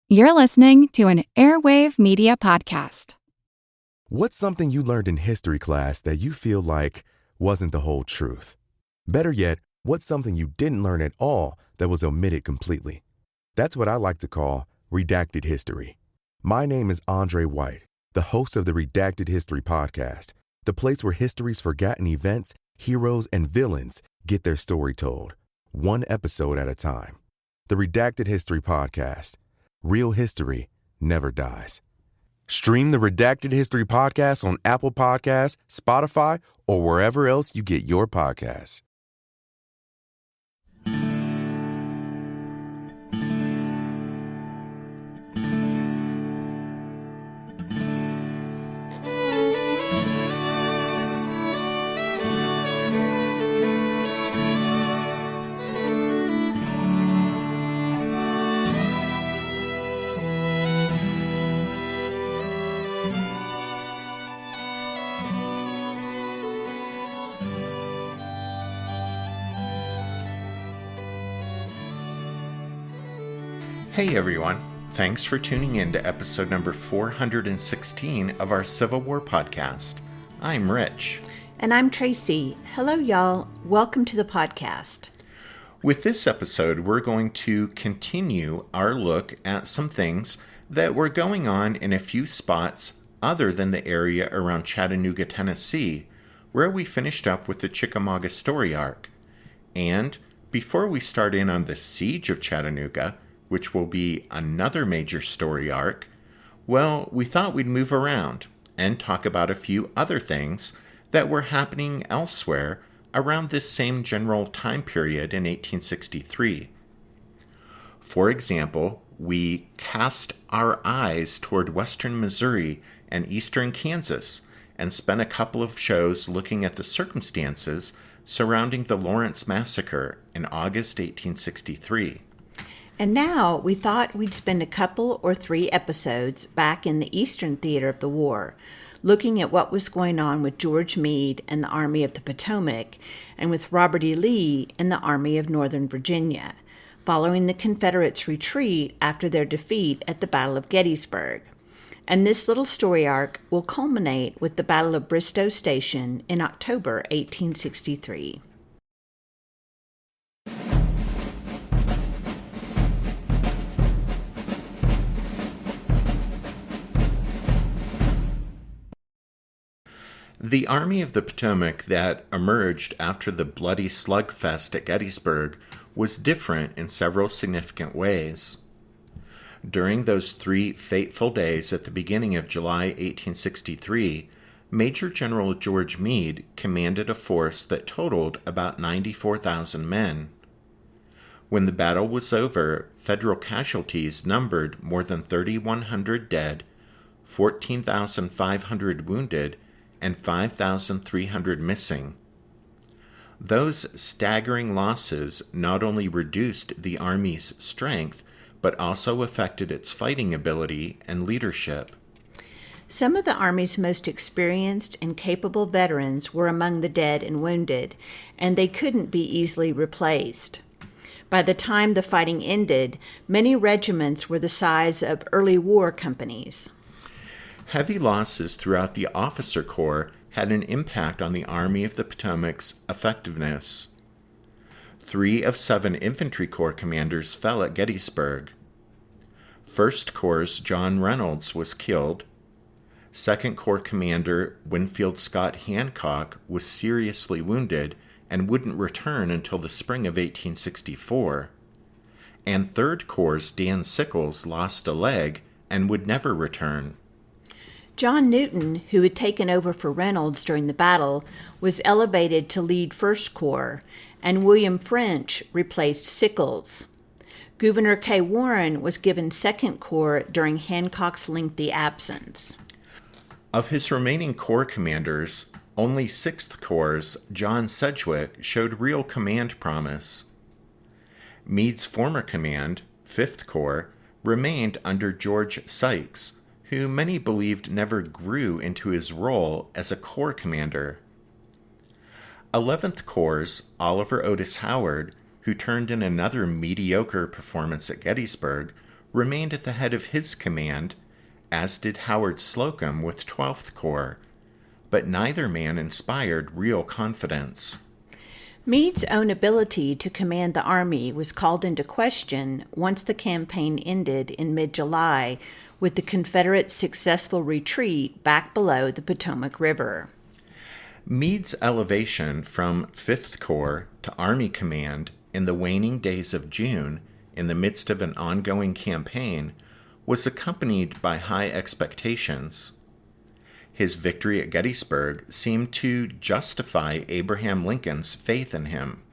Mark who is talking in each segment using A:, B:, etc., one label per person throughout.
A: You're listening to an Airwave Media Podcast.
B: What's something you learned in history class that you feel like wasn't the whole truth? Better yet, what's something you didn't learn at all that was omitted completely? That's what I like to call redacted history. My name is Andre White, the host of the Redacted History Podcast, the place where history's forgotten events, heroes, and villains get their story told, one episode at a time. The Redacted History Podcast. Real history never dies. Stream the Redacted History Podcast on Apple Podcasts, Spotify, or wherever else you get your podcasts.
C: Hey everyone, thanks for tuning in to episode number 416 of our Civil War podcast. I'm Rich.
D: And I'm Tracy. Hello y'all, welcome to the podcast.
C: With this episode, we're going to continue our look at some things that were going on in a few spots other than the area around Chattanooga, Tennessee, where we finished up with the Chickamauga story arc. And before we start in on the siege of Chattanooga, which will be another major story arc, well, we thought we'd move around and talk about a few other things that were happening elsewhere around this same general time period in 1863. For example, we cast our eyes toward western Missouri and eastern Kansas and spent a couple of shows looking at the circumstances surrounding the Lawrence Massacre in August 1863.
D: And now we thought we'd spend a couple or three episodes back in the Eastern Theater of the war, looking at what was going on with George Meade and the Army of the Potomac, and with Robert E. Lee and the Army of Northern Virginia, following the Confederates' retreat after their defeat at the Battle of Gettysburg. And this little story arc will culminate with the Battle of Bristoe Station in October 1863.
C: The Army of the Potomac that emerged after the bloody slugfest at Gettysburg was different in several significant ways. During those 3 fateful days at the beginning of July 1863, Major General George Meade commanded a force that totaled about 94,000 men. When the battle was over, Federal casualties numbered more than 3,100 dead, 14,500 wounded, and 5,300 missing. Those staggering losses not only reduced the Army's strength, but also affected its fighting ability and leadership.
D: Some of the Army's most experienced and capable veterans were among the dead and wounded, and they couldn't be easily replaced. By the time the fighting ended, many regiments were the size of early war companies.
C: Heavy losses throughout the officer corps had an impact on the Army of the Potomac's effectiveness. 3 of 7 infantry corps commanders fell at Gettysburg. 1st Corps' John Reynolds was killed. 2nd Corps Commander Winfield Scott Hancock was seriously wounded and wouldn't return until the spring of 1864. And 3rd Corps' Dan Sickles lost a leg and would never return.
D: John Newton, who had taken over for Reynolds during the battle, was elevated to lead 1st Corps, and William French replaced Sickles. Gouverneur K. Warren was given 2nd Corps during Hancock's lengthy absence.
C: Of his remaining corps commanders, only 6th Corps' John Sedgwick showed real command promise. Meade's former command, 5th Corps, remained under George Sykes, who many believed never grew into his role as a corps commander. 11th Corps' Oliver Otis Howard, who turned in another mediocre performance at Gettysburg, remained at the head of his command, as did Howard Slocum with 12th Corps, but neither man inspired real confidence.
D: Meade's own ability to command the Army was called into question once the campaign ended in mid-July with the Confederate successful retreat back below the Potomac River.
C: Meade's elevation from 5th Corps to Army Command in the waning days of June, in the midst of an ongoing campaign, was accompanied by high expectations. His victory at Gettysburg seemed to justify Abraham Lincoln's faith in him.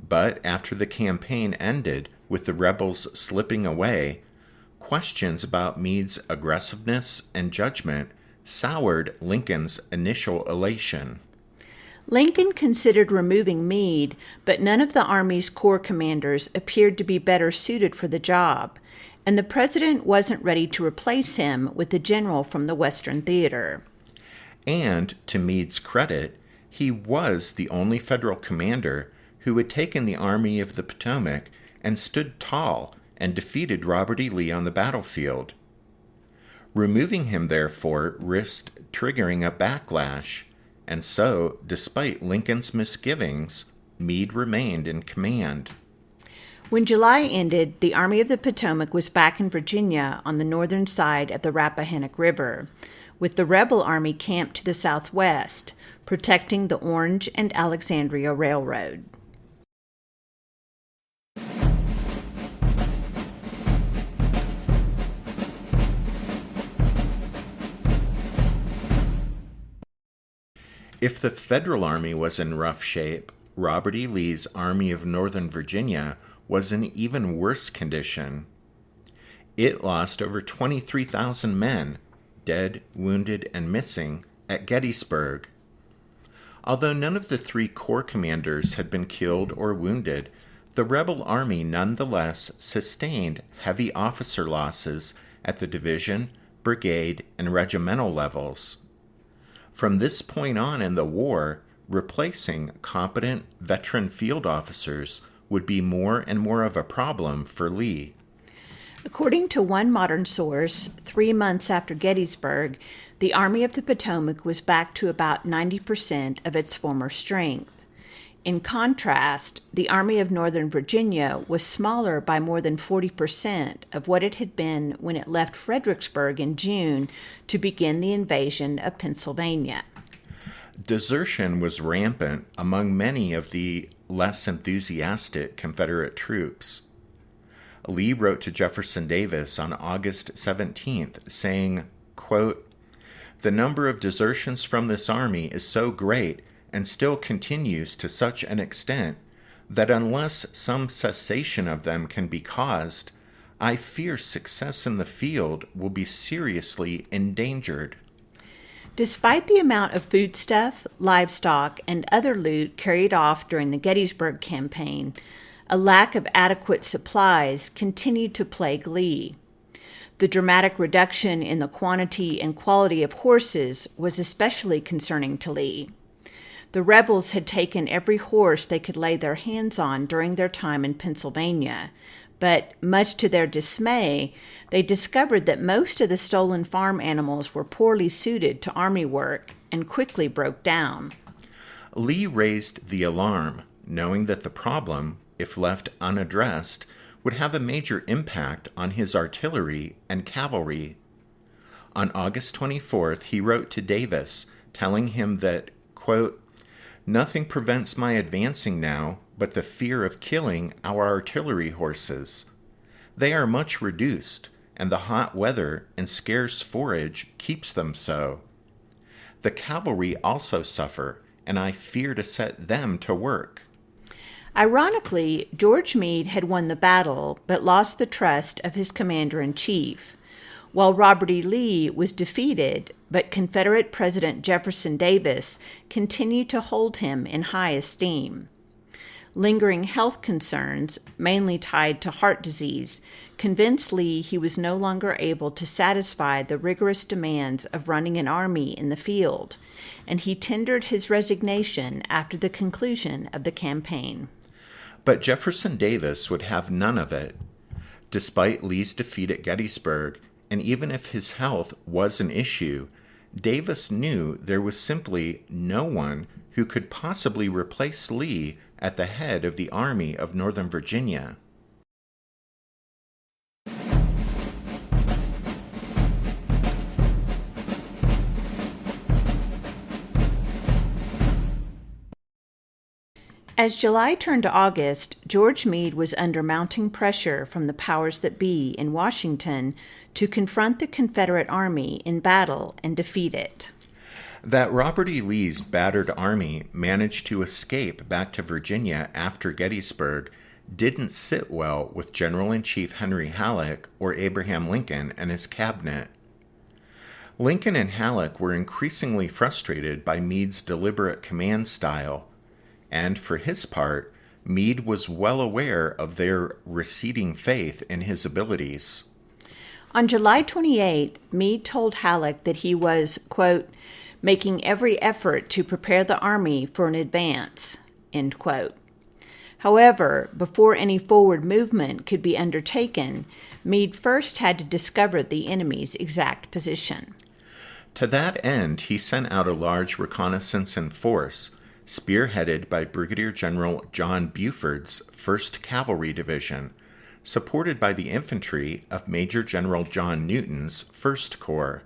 C: But after the campaign ended with the rebels slipping away, questions about Meade's aggressiveness and judgment soured Lincoln's initial elation.
D: Lincoln considered removing Meade, but none of the Army's corps commanders appeared to be better suited for the job, and the president wasn't ready to replace him with the general from the Western Theater.
C: And, to Meade's credit, he was the only federal commander who had taken the Army of the Potomac and stood tall and defeated Robert E. Lee on the battlefield. Removing him, therefore, risked triggering a backlash, and so, despite Lincoln's misgivings, Meade remained in command.
D: When July ended, the Army of the Potomac was back in Virginia on the northern side of the Rappahannock River, with the rebel army camped to the southwest, protecting the Orange and Alexandria Railroad.
C: If the Federal Army was in rough shape, Robert E. Lee's Army of Northern Virginia was in even worse condition. It lost over 23,000 men, dead, wounded, and missing, at Gettysburg. Although none of the three corps commanders had been killed or wounded, the rebel army nonetheless sustained heavy officer losses at the division, brigade, and regimental levels. From this point on in the war, replacing competent veteran field officers would be more and more of a problem for Lee.
D: According to one modern source, 3 months after Gettysburg, the Army of the Potomac was back to about 90% of its former strength. In contrast, the Army of Northern Virginia was smaller by more than 40% of what it had been when it left Fredericksburg in June to begin the invasion of Pennsylvania.
C: Desertion was rampant among many of the less enthusiastic Confederate troops. Lee wrote to Jefferson Davis on August 17th, saying, quote, "The number of desertions from this army is so great and still continues to such an extent that unless some cessation of them can be caused, I fear success in the field will be seriously endangered."
D: Despite the amount of foodstuff, livestock, and other loot carried off during the Gettysburg campaign, a lack of adequate supplies continued to plague Lee. The dramatic reduction in the quantity and quality of horses was especially concerning to Lee. The rebels had taken every horse they could lay their hands on during their time in Pennsylvania, but much to their dismay, they discovered that most of the stolen farm animals were poorly suited to army work and quickly broke down.
C: Lee raised the alarm, knowing that the problem, if left unaddressed, would have a major impact on his artillery and cavalry. On August 24th, he wrote to Davis, telling him that, quote, "Nothing prevents my advancing now but the fear of killing our artillery horses. They are much reduced, and the hot weather and scarce forage keeps them so. The cavalry also suffer, and I fear to set them to work."
D: Ironically, George Meade had won the battle but lost the trust of his commander-in-chief, while Robert E. Lee was defeated, but Confederate President Jefferson Davis continued to hold him in high esteem. Lingering health concerns, mainly tied to heart disease, convinced Lee he was no longer able to satisfy the rigorous demands of running an army in the field, and he tendered his resignation after the conclusion of the campaign.
C: But Jefferson Davis would have none of it. Despite Lee's defeat at Gettysburg, and even if his health was an issue, Davis knew there was simply no one who could possibly replace Lee at the head of the Army of Northern Virginia.
D: As July turned to August, George Meade was under mounting pressure from the powers that be in Washington to confront the Confederate Army in battle and defeat it.
C: That Robert E. Lee's battered army managed to escape back to Virginia after Gettysburg didn't sit well with General-in-Chief Henry Halleck or Abraham Lincoln and his cabinet. Lincoln and Halleck were increasingly frustrated by Meade's deliberate command style, and for his part, Meade was well aware of their receding faith in his abilities.
D: On July 28th, Meade told Halleck that he was, quote, making every effort to prepare the army for an advance, end quote. However, before any forward movement could be undertaken, Meade first had to discover the enemy's exact position.
C: To that end, he sent out a large reconnaissance in force, spearheaded by Brigadier General John Buford's 1st Cavalry Division, supported by the infantry of Major General John Newton's 1st Corps.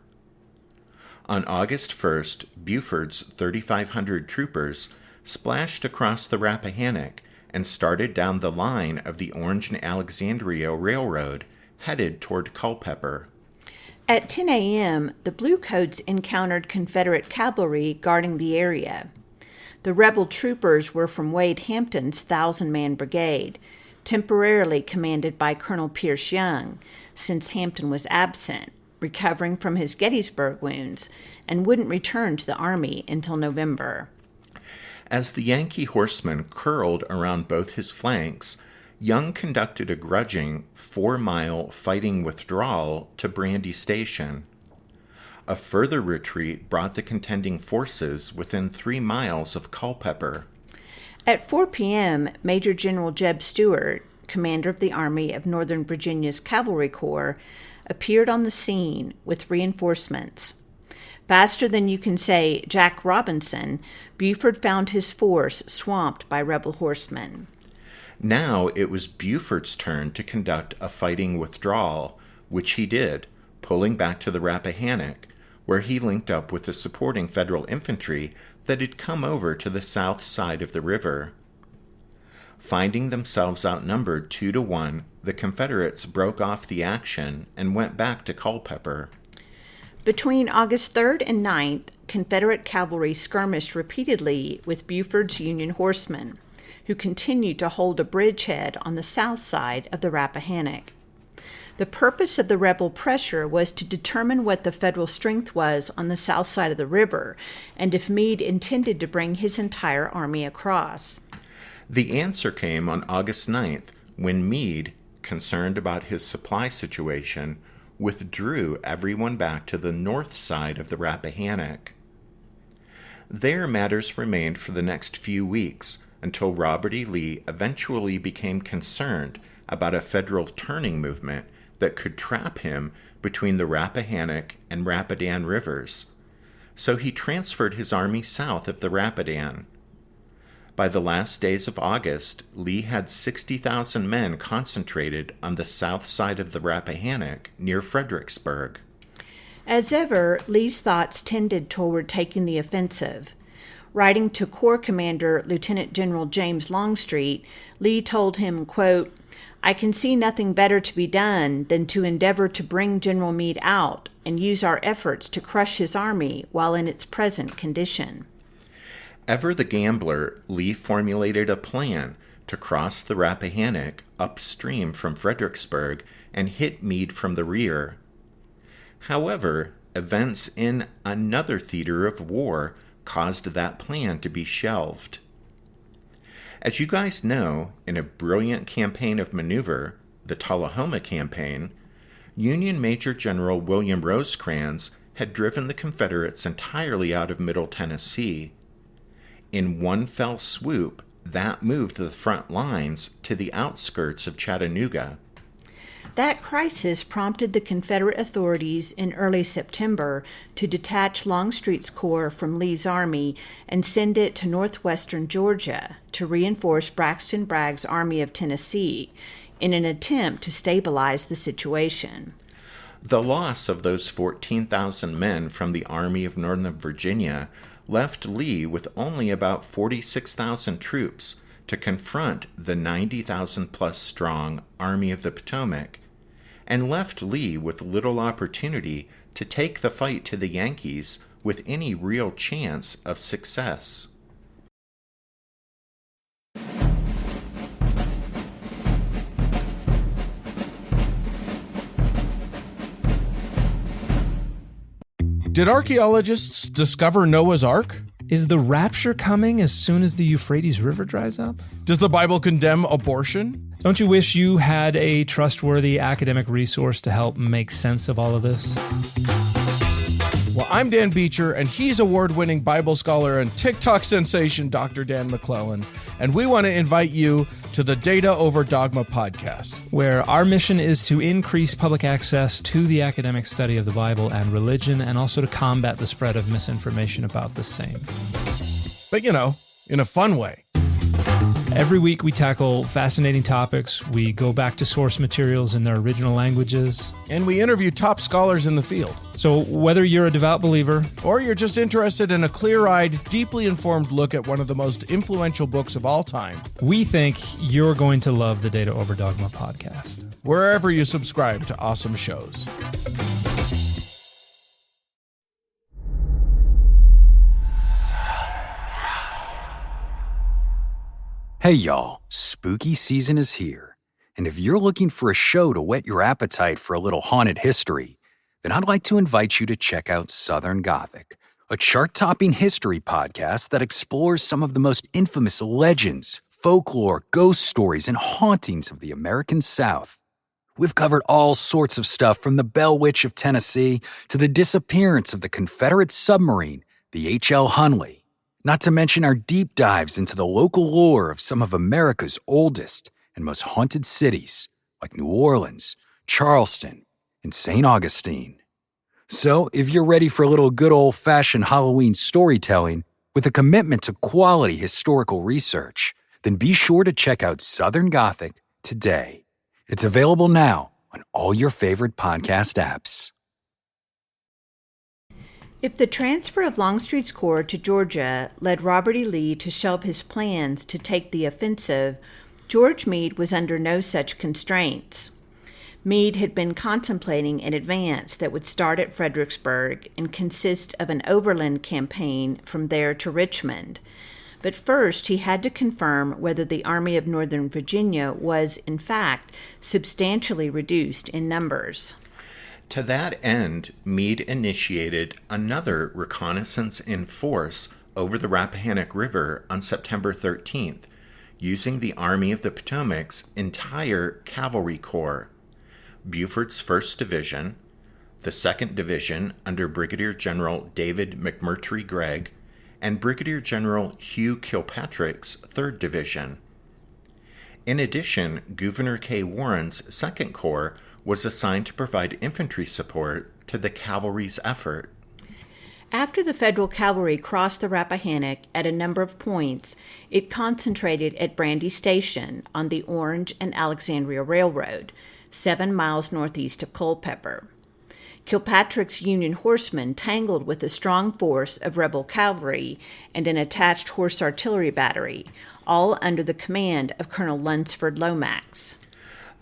C: On August 1st, Buford's 3,500 troopers splashed across the Rappahannock and started down the line of the Orange and Alexandria Railroad, headed toward Culpeper.
D: At 10 a.m., the Bluecoats encountered Confederate cavalry guarding the area. The rebel troopers were from Wade Hampton's 1,000-man brigade, temporarily commanded by Colonel Pierce Young, since Hampton was absent, recovering from his Gettysburg wounds, and wouldn't return to the army until November.
C: As the Yankee horsemen curled around both his flanks, Young conducted a grudging 4-mile fighting withdrawal to Brandy Station. A further retreat brought the contending forces within 3 miles of Culpeper.
D: At 4 p.m., Major General Jeb Stuart, commander of the Army of Northern Virginia's Cavalry Corps, appeared on the scene with reinforcements. Faster than you can say Jack Robinson, Buford found his force swamped by rebel horsemen.
C: Now it was Buford's turn to conduct a fighting withdrawal, which he did, pulling back to the Rappahannock, where he linked up with the supporting Federal infantry that had come over to the south side of the river. Finding themselves outnumbered 2-1, the Confederates broke off the action and went back to Culpeper.
D: Between August 3rd and 9th, Confederate cavalry skirmished repeatedly with Buford's Union horsemen, who continued to hold a bridgehead on the south side of the Rappahannock. The purpose of the rebel pressure was to determine what the Federal strength was on the south side of the river, and if Meade intended to bring his entire army across.
C: The answer came on August 9th, when Meade, concerned about his supply situation, withdrew everyone back to the north side of the Rappahannock. There matters remained for the next few weeks, until Robert E. Lee eventually became concerned about a Federal turning movement that could trap him between the Rappahannock and Rapidan rivers. So he transferred his army south of the Rapidan. By the last days of August, Lee had 60,000 men concentrated on the south side of the Rappahannock near Fredericksburg.
D: As ever, Lee's thoughts tended toward taking the offensive. Writing to Corps Commander Lieutenant General James Longstreet, Lee told him, quote, I can see nothing better to be done than to endeavor to bring General Meade out and use our efforts to crush his army while in its present condition.
C: Ever the gambler, Lee formulated a plan to cross the Rappahannock upstream from Fredericksburg and hit Meade from the rear. However, events in another theater of war caused that plan to be shelved. As you guys know, in a brilliant campaign of maneuver, the Tullahoma Campaign, Union Major General William Rosecrans had driven the Confederates entirely out of Middle Tennessee. In one fell swoop, that moved the front lines to the outskirts of Chattanooga.
D: That crisis prompted the Confederate authorities in early September to detach Longstreet's corps from Lee's army and send it to northwestern Georgia to reinforce Braxton Bragg's Army of Tennessee in an attempt to stabilize the situation.
C: The loss of those 14,000 men from the Army of Northern Virginia left Lee with only about 46,000 troops to confront the 90,000-plus strong Army of the Potomac, and left Lee with little opportunity to take the fight to the Yankees with any real chance of success.
E: Did archaeologists discover Noah's Ark?
F: Is the rapture coming as soon as the Euphrates River dries up?
E: Does the Bible condemn abortion?
F: Don't you wish you had a trustworthy academic resource to help make sense of all of this?
E: Well, I'm Dan Beecher, and he's award-winning Bible scholar and TikTok sensation Dr. Dan McClellan, and we want to invite you to the Data Over Dogma podcast,
F: where our mission is to increase public access to the academic study of the Bible and religion, and also to combat the spread of misinformation about the same.
E: But, in a fun way.
F: Every week we tackle fascinating topics, we go back to source materials in their original languages,
E: and we interview top scholars in the field.
F: So whether you're a devout believer,
E: or you're just interested in a clear-eyed, deeply informed look at one of the most influential books of all time,
F: we think you're going to love the Data Over Dogma podcast,
E: wherever you subscribe to awesome shows.
G: Hey y'all, spooky season is here, and if you're looking for a show to whet your appetite for a little haunted history, then I'd like to invite you to check out Southern Gothic, a chart-topping history podcast that explores some of the most infamous legends, folklore, ghost stories, and hauntings of the American South. We've covered all sorts of stuff from the Bell Witch of Tennessee to the disappearance of the Confederate submarine, the H.L. Hunley. Not to mention our deep dives into the local lore of some of America's oldest and most haunted cities, like New Orleans, Charleston, and St. Augustine. So, if you're ready for a little good old-fashioned Halloween storytelling with a commitment to quality historical research, then be sure to check out Southern Gothic today. It's available now on all your favorite podcast apps.
D: If the transfer of Longstreet's corps to Georgia led Robert E. Lee to shelve his plans to take the offensive, George Meade was under no such constraints. Meade had been contemplating an advance that would start at Fredericksburg and consist of an overland campaign from there to Richmond. But first, he had to confirm whether the Army of Northern Virginia was, in fact, substantially reduced in numbers.
C: To that end, Meade initiated another reconnaissance in force over the Rappahannock River on September 13th, using the Army of the Potomac's entire cavalry corps, Buford's 1st Division, the 2nd Division under Brigadier General David McMurtry Gregg, and Brigadier General Hugh Kilpatrick's 3rd Division. In addition, Gouverneur K. Warren's 2nd Corps was assigned to provide infantry support to the cavalry's effort.
D: After the Federal cavalry crossed the Rappahannock at a number of points, it concentrated at Brandy Station on the Orange and Alexandria Railroad, 7 miles northeast of Culpeper. Kilpatrick's Union horsemen tangled with a strong force of rebel cavalry and an attached horse artillery battery, all under the command of Colonel Lunsford Lomax.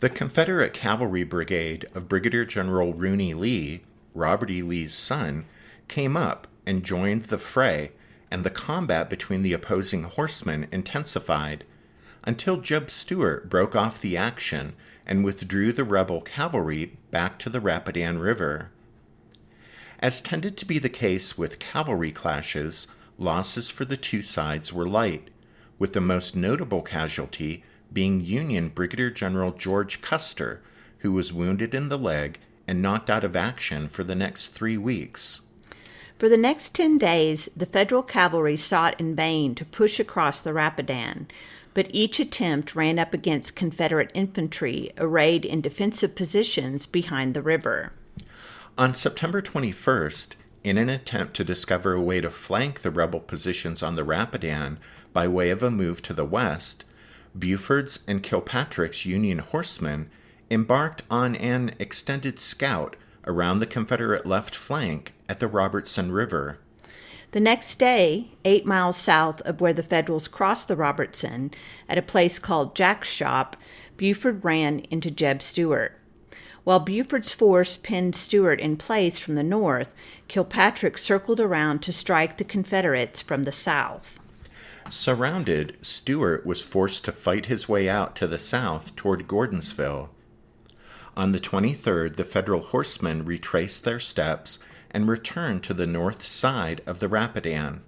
C: The Confederate Cavalry Brigade of Brigadier General Rooney Lee, Robert E. Lee's son, came up and joined the fray, and the combat between the opposing horsemen intensified, until Jeb Stuart broke off the action and withdrew the rebel cavalry back to the Rapidan River. As tended to be the case with cavalry clashes, losses for the two sides were light, with the most notable casualty being Union Brigadier General George Custer, who was wounded in the leg and knocked out of action for the next 3 weeks.
D: For the next 10 days, the Federal cavalry sought in vain to push across the Rapidan. but each attempt ran up against Confederate infantry arrayed in defensive positions behind the river.
C: On September 21st, in an attempt to discover a way to flank the rebel positions on the Rapidan by way of a move to the west, Buford's and Kilpatrick's Union horsemen embarked on an extended scout around the Confederate left flank at the Robertson River.
D: The next day, 8 miles south of where the Federals crossed the Robertson, at a place called Jack's Shop, Buford ran into Jeb Stuart. While Buford's force pinned Stuart in place from the north, Kilpatrick circled around to strike the Confederates from the south.
C: Surrounded, Stuart was forced to fight his way out to the south toward Gordonsville. On the 23rd, the Federal horsemen retraced their steps and returned to the north side of the Rapidan.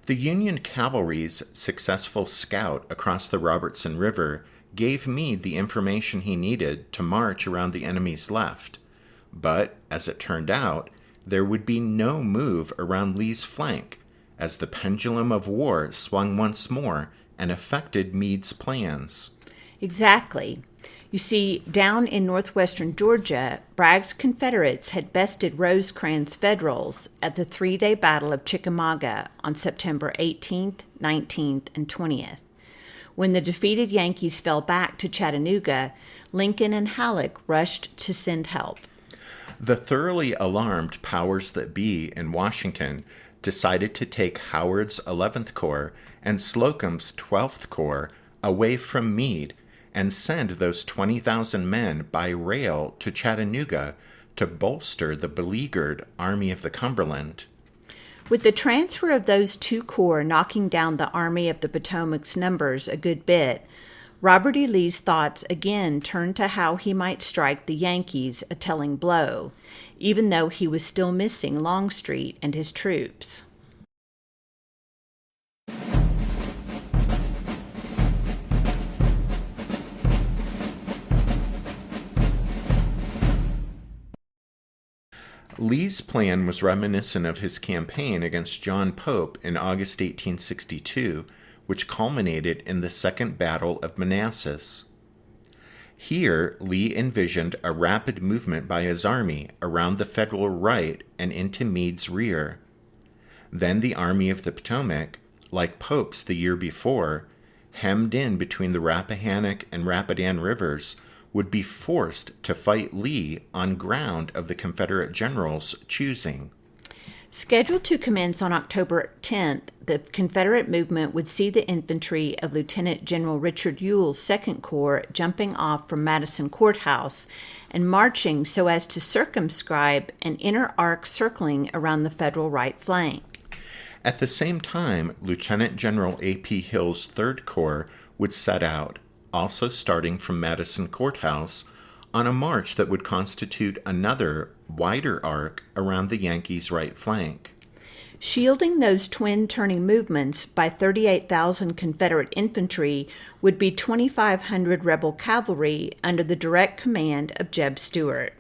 C: The Union cavalry's successful scout across the Robertson River gave Meade the information he needed to march around the enemy's left, but, as it turned out, there would be no move around Lee's flank, as the pendulum of war swung once more and affected Meade's plans.
D: Exactly. You see, down in northwestern Georgia, Bragg's Confederates had bested Rosecrans' Federals at the 3-day Battle of Chickamauga on September 18th, 19th, and 20th. When the defeated Yankees fell back to Chattanooga, Lincoln and Halleck rushed to send help.
C: The thoroughly alarmed powers that be in Washington decided to take Howard's 11th Corps and Slocum's 12th Corps away from Meade and send those 20,000 men by rail to Chattanooga to bolster the beleaguered Army of the Cumberland.
D: With the transfer of those 2 corps knocking down the Army of the Potomac's numbers a good bit, Robert E. Lee's thoughts again turned to how he might strike the Yankees a telling blow, even though he was still missing Longstreet and his troops.
C: Lee's plan was reminiscent of his campaign against John Pope in August 1862, which culminated in the Second Battle of Manassas. Here, Lee envisioned a rapid movement by his army around the Federal right and into Meade's rear. Then the Army of the Potomac, like Pope's the year before, hemmed in between the Rappahannock and Rapidan rivers, would be forced to fight Lee on ground of the Confederate generals' choosing.
D: Scheduled to commence on October 10th, the Confederate movement would see the infantry of Lieutenant General Richard Ewell's 2nd Corps jumping off from Madison Courthouse and marching so as to circumscribe an inner arc circling around the Federal right flank.
C: At the same time, Lieutenant General A.P. Hill's 3rd Corps would set out, also starting from Madison Courthouse, on a march that would constitute another, wider arc around the Yankees' right flank.
D: Shielding those twin turning movements by 38,000 Confederate infantry would be 2,500 rebel cavalry under the direct command of Jeb Stuart.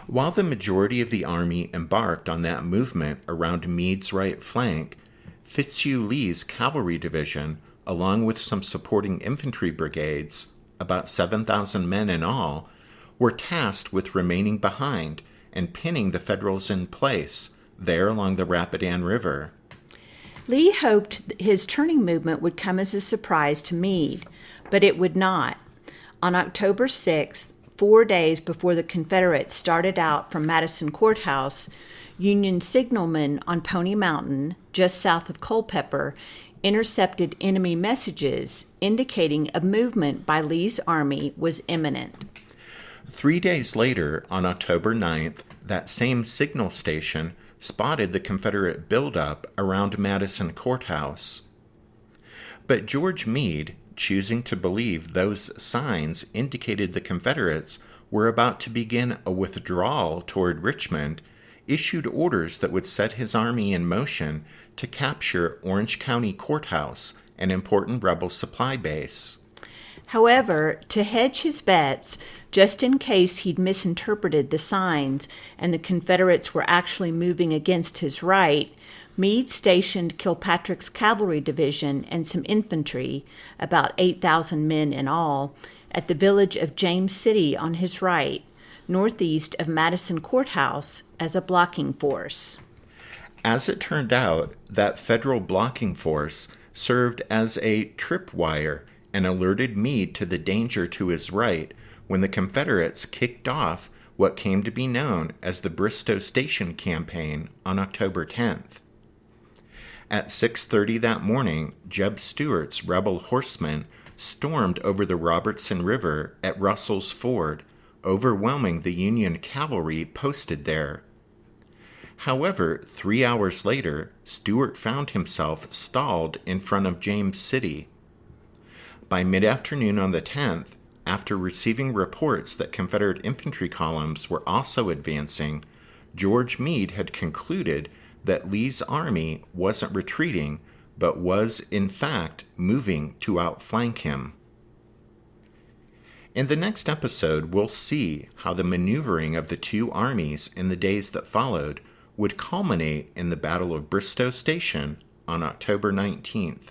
C: While the majority of the army embarked on that movement around Meade's right flank, Fitzhugh Lee's cavalry division, along with some supporting infantry brigades, about 7,000 men in all, were tasked with remaining behind and pinning the Federals in place there along the Rapidan River.
D: Lee hoped his turning movement would come as a surprise to Meade, but it would not. On October 6th, 4 days before the Confederates started out from Madison Courthouse, Union signalmen on Pony Mountain, just south of Culpeper, intercepted enemy messages indicating a movement by Lee's army was imminent.
C: 3 days later, on October 9th, that same signal station spotted the Confederate buildup around Madison Courthouse. But George Meade, choosing to believe those signs indicated the Confederates were about to begin a withdrawal toward Richmond, issued orders that would set his army in motion to capture Orange County Courthouse, an important rebel supply base.
D: However, to hedge his bets, just in case he'd misinterpreted the signs and the Confederates were actually moving against his right, Meade stationed Kilpatrick's cavalry division and some infantry, about 8,000 men in all, at the village of James City on his right, northeast of Madison Courthouse, as a blocking force.
C: As it turned out, that federal blocking force served as a tripwire and alerted Meade to the danger to his right when the Confederates kicked off what came to be known as the Bristow Station Campaign on October 10th. At 6:30 that morning, Jeb Stuart's rebel horsemen stormed over the Robertson River at Russell's Ford, overwhelming the Union cavalry posted there. However, 3 hours later, Stuart found himself stalled in front of James City. By mid-afternoon on the 10th, after receiving reports that Confederate infantry columns were also advancing, George Meade had concluded that Lee's army wasn't retreating, but was, in fact, moving to outflank him. In the next episode, we'll see how the maneuvering of the two armies in the days that followed would culminate in the Battle of Bristow Station on October 19th.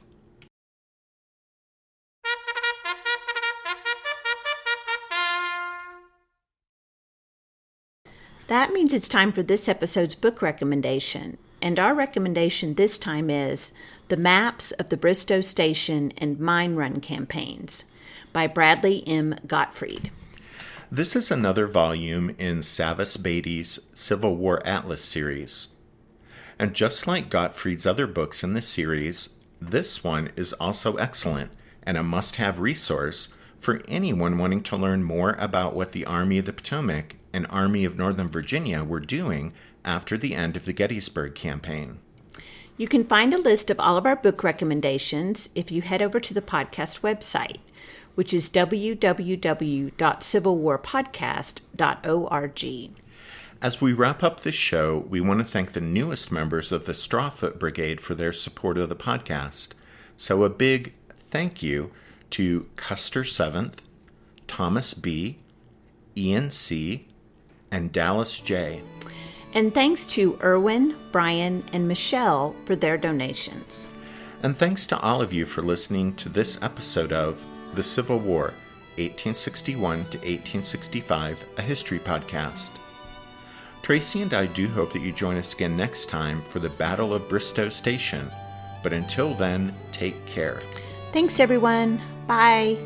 D: That means it's time for this episode's book recommendation. And our recommendation this time is The Maps of the Bristow Station and Mine Run Campaigns by Bradley M. Gottfried.
C: This is another volume in Savis Beatty's Civil War Atlas series. And just like Gottfried's other books in the series, this one is also excellent and a must-have resource for anyone wanting to learn more about what the Army of the Potomac and Army of Northern Virginia were doing after the end of the Gettysburg Campaign.
D: You can find a list of all of our book recommendations if you head over to the podcast website, which is www.civilwarpodcast.org.
C: As we wrap up this show, we want to thank the newest members of the Strawfoot Brigade for their support of the podcast. So a big thank you to Custer 7th, Thomas B., Ian C., and Dallas J.
D: And thanks to Erwin, Brian, and Michelle for their donations.
C: And thanks to all of you for listening to this episode of The Civil War, 1861 to 1865, a history podcast. Tracy and I do hope that you join us again next time for the Battle of Bristow Station. But until then, take care.
D: Thanks, everyone. Bye.